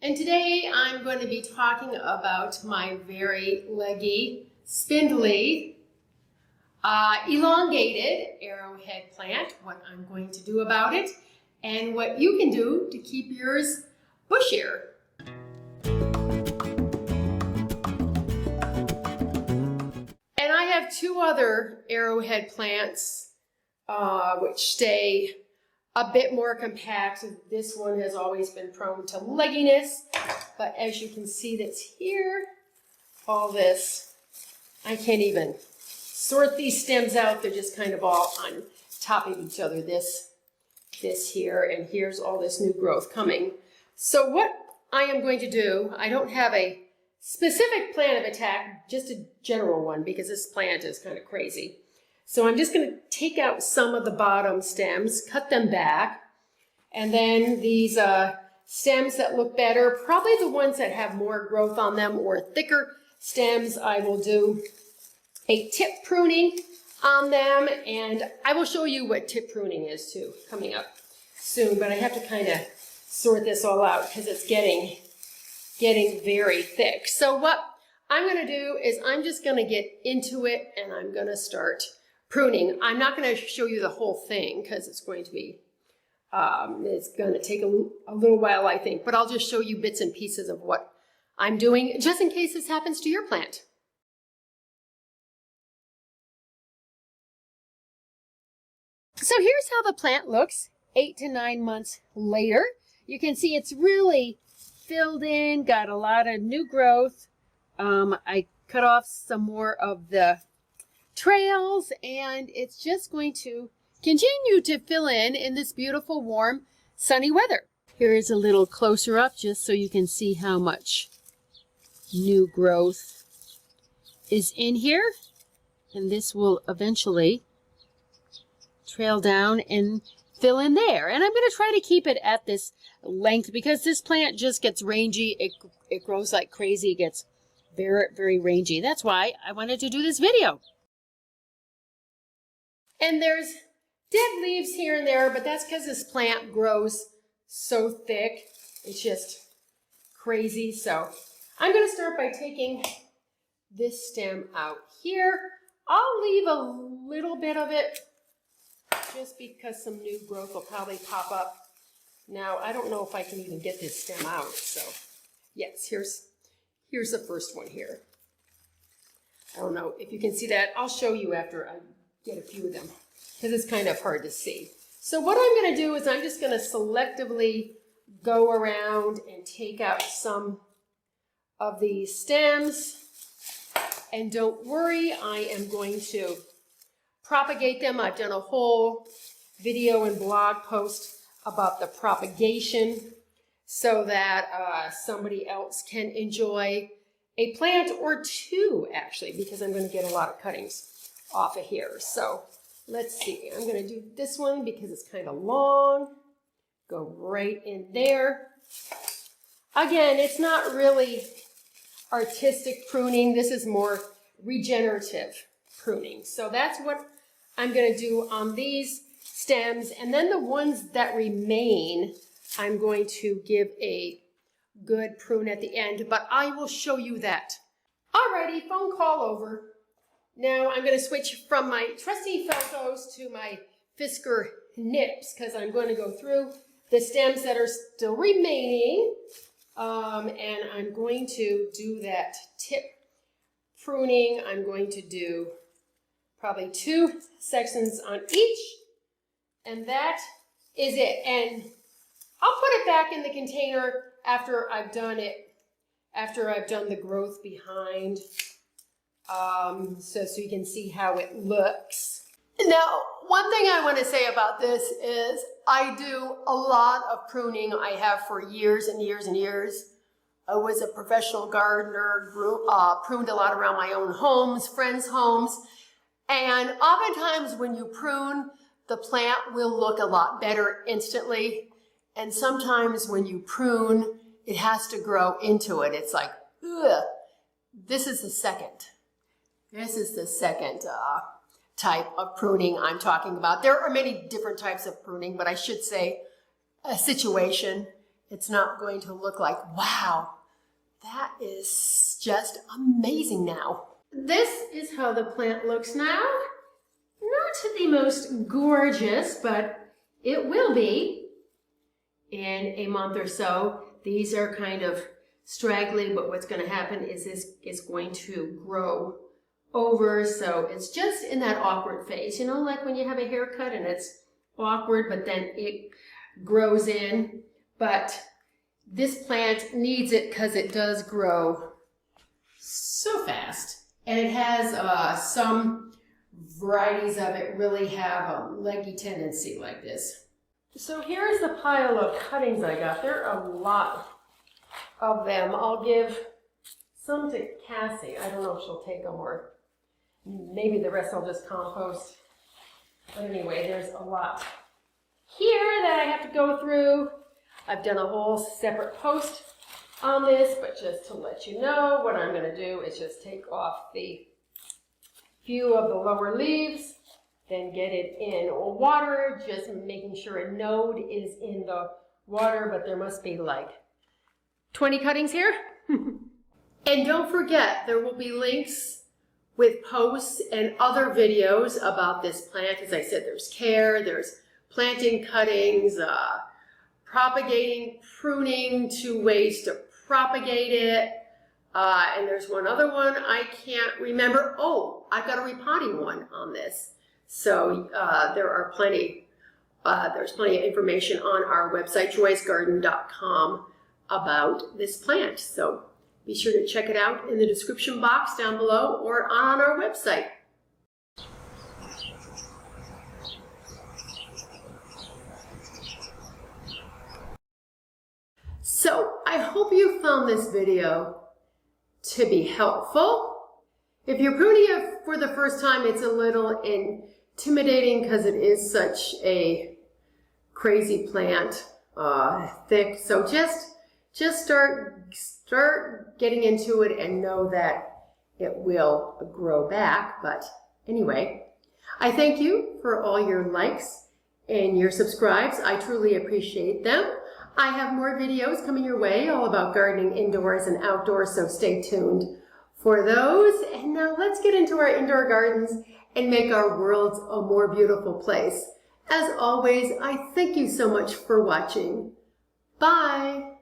And today I'm going to be talking about my very leggy, spindly, elongated arrowhead plant, what I'm going to do about it, and what you can do to keep yours bushier. And I have two other arrowhead plants which stay a bit more compact. This one has always been prone to legginess, but as you can see that's here, all this, I can't even sort these stems out. They're just kind of all on top of each other. This here, and here's all this new growth coming. So what I am going to do, I don't have a specific plan of attack, just a general one, because this plant is kind of crazy. So I'm just going to take out some of the bottom stems, cut them back, and then these stems that look better, probably the ones that have more growth on them or thicker stems, I will do a tip pruning on them, and I will show you what tip pruning is too, coming up soon, but I have to kind of sort this all out because it's getting very thick. So what I'm going to do is I'm just going to get into it, and I'm going to start pruning. I'm not going to show you the whole thing because it's going to be, it's going to take a little while, I think, but I'll just show you bits and pieces of what I'm doing just in case this happens to your plant. So here's how the plant looks 8 to 9 months later. You can see it's really filled in, got a lot of new growth. I cut off some more of the trails, and it's just going to continue to fill in this beautiful, warm, sunny weather. Here is a little closer up just so you can see how much new growth is in here, and this will eventually trail down and fill in there. And I'm going to try to keep it at this length because this plant just gets rangy. It grows like crazy. It gets very, very rangy. That's why I wanted to do this video. And there's dead leaves here and there, but that's because this plant grows so thick. It's just crazy. So I'm going to start by taking this stem out here. I'll leave a little bit of it just because some new growth will probably pop up. Now, I don't know if I can even get this stem out. So yes, here's the first one here. I don't know if you can see that. I'll show you after I get a few of them because it's kind of hard to see. So what I'm going to do is I'm just going to selectively go around and take out some of these stems. And don't worry, I am going to propagate them. I've done a whole video and blog post about the propagation so that somebody else can enjoy a plant or two, actually, because I'm going to get a lot of cuttings off of here. So let's see. I'm going to do this one because it's kind of long. Go right in there. Again, it's not really artistic pruning. This is more regenerative pruning. So that's what I'm going to do on these stems. And then the ones that remain, I'm going to give a good prune at the end, but I will show you that. Alrighty, phone call over. Now I'm going to switch from my trusty Feltos to my Fisker nips because I'm going to go through the stems that are still remaining. And I'm going to do that tip pruning. I'm going to do probably 2 sections on each, and that is it. And I'll put it back in the container after I've done it, after I've done the growth behind, so you can see how it looks. Now, one thing I want to say about this is I do a lot of pruning. I have for years and years and years. I was a professional gardener, pruned a lot around my own homes, friends' homes. And oftentimes when you prune, the plant will look a lot better instantly. And sometimes when you prune, it has to grow into it. It's like, ugh. This is the second. This is the second type of pruning I'm talking about. There are many different types of pruning, but I should say a situation it's not going to look like, wow, that is just amazing now. This is how the plant looks now. Not the most gorgeous, but it will be in a month or so. These are kind of straggly, but what's going to happen is this is going to grow over, so it's just in that awkward phase. You know, like when you have a haircut and it's awkward, but then it grows in. But this plant needs it because it does grow so fast. And it has some varieties of it really have a leggy tendency like this. So here's the pile of cuttings I got. There are a lot of them. I'll give some to Cassie. I don't know if she'll take them, or maybe the rest I'll just compost. But anyway, there's a lot here that I have to go through. I've done a whole separate post on this, but just to let you know, what I'm going to do is just take off the few of the lower leaves, then get it in water, just making sure a node is in the water, but there must be like 20 cuttings here. And don't forget, there will be links with posts and other videos about this plant. As I said, there's care, there's planting cuttings, propagating, pruning, 2 ways to propagate it. And there's one other one I can't remember. Oh, I've got a repotting one on this. So there are there's plenty of information on our website, joysgarden.com, about this plant. So be sure to check it out in the description box down below or on our website. So I hope you found this video to be helpful. If you're pruning it for the first time, it's a little intimidating because it is such a crazy plant, thick. So just start getting into it and know that it will grow back. But anyway, I thank you for all your likes and your subscribes. I truly appreciate them. I have more videos coming your way all about gardening indoors and outdoors, so stay tuned for those. And now let's get into our indoor gardens and make our worlds a more beautiful place. As always, I thank you so much for watching. Bye.